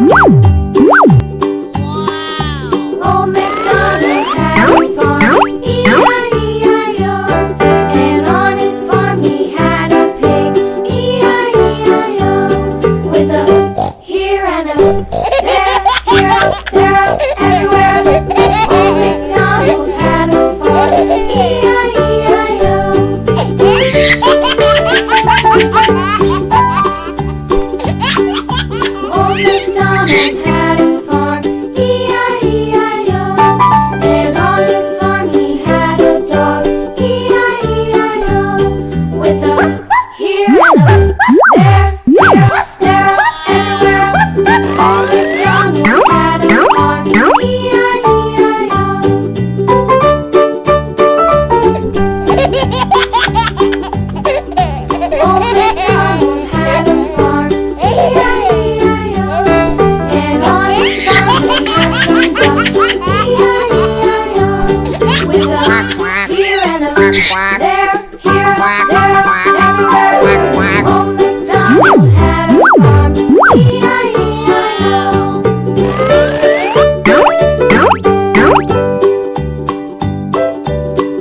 Old MacDonald had a farm, E-I-E-I-O. And on his farm he had a pig, E-I-E-I-O. With a here and a there, here, there, everywhere. Old MacDonald had a farm, E-I-E-I-O. Old MacDonald had a farm, E-I-E-I-O. And on his farm he had a dog, E-I-E-I-O. With a here and a there, here, there, everywhere. Old MacDonald had a farm, E-I-E-I-O. Old MacDonald had a farm, E-I-E-I-O. And on his farm he had some ducks, E-I-E-I-O. With a here and a there, here, there, everywhere.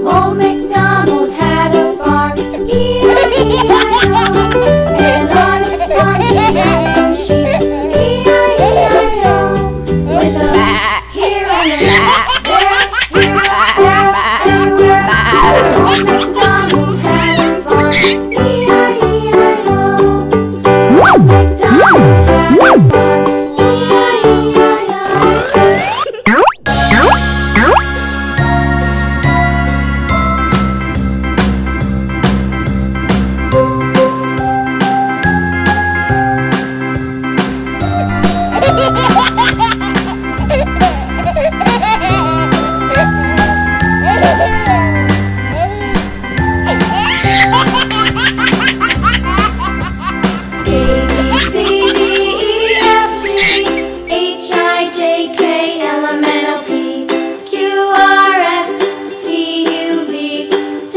Old MacDonald had a farm, E-I-E-I-O. Old MacDonald had a farm, E-I-E-I-O. And on his farm he had some sheep, E-I-E-I-O. With a here and a there, here, there, everywhere. Old MacDonald had a farm, E-I-E-I-O. Old MacDonald had a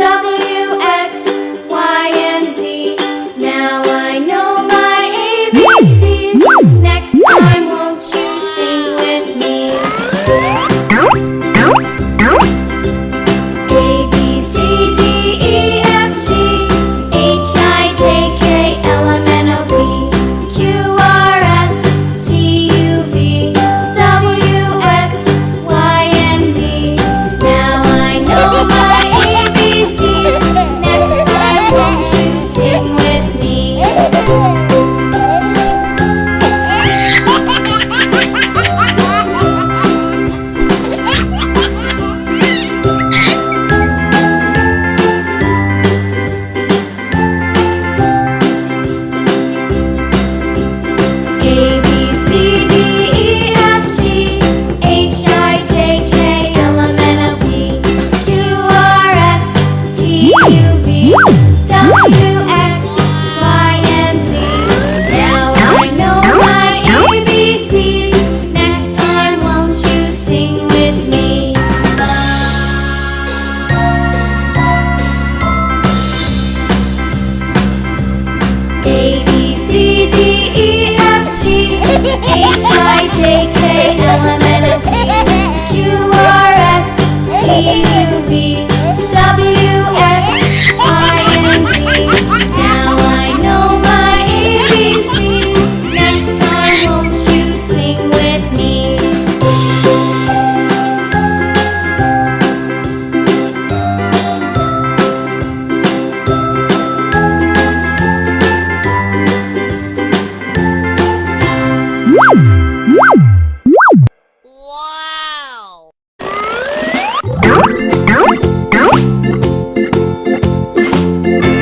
farm,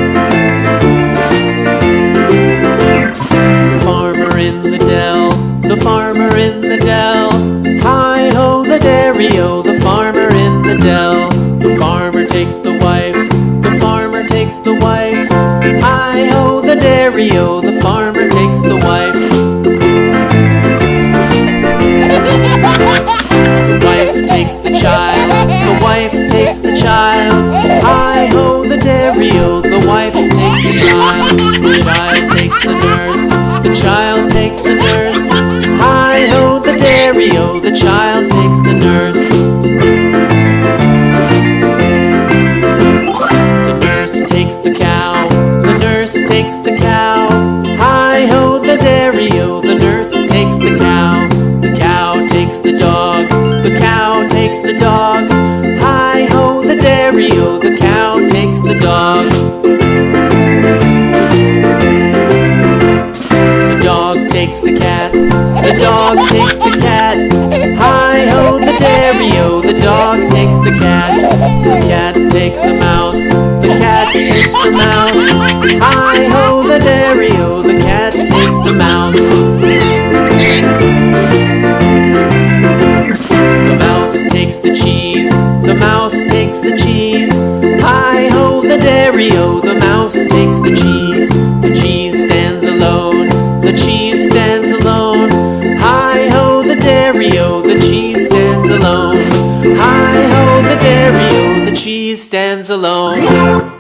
stereo, the farmer takes the wife. The wife takes the child, the wife takes the child. Hi-ho, the stereo, the wife takes the child. The child takes the nurse, the child takes the nurse. Hi-ho, dairy-o, the child takes the nurse. The nurse takes the cow, the nurse takes the cow. Hi-ho, the dairy-o, the nurse takes the cow. The cow takes the dog, the cow takes the dog. Hi-ho, the dairy-o, the cow takes the dog. The dog takes the cat, the dog takes the cat. Hi-ho, the dairy-o, the dog takes the cat. The cat takes the mouse, the cat takes the mouse. Hi-ho, the dairy-o, the cat takes the mouse. The mouse takes the cheese, the mouse takes the cheese. Hi-ho, the dairy-o, the mouse takes the cheese. The cheese stands alone, the cheese stands alone. Hi-ho, the dairy-o, the cheese stands alone. Hi-ho, the dairy-o, the cheese stands alone.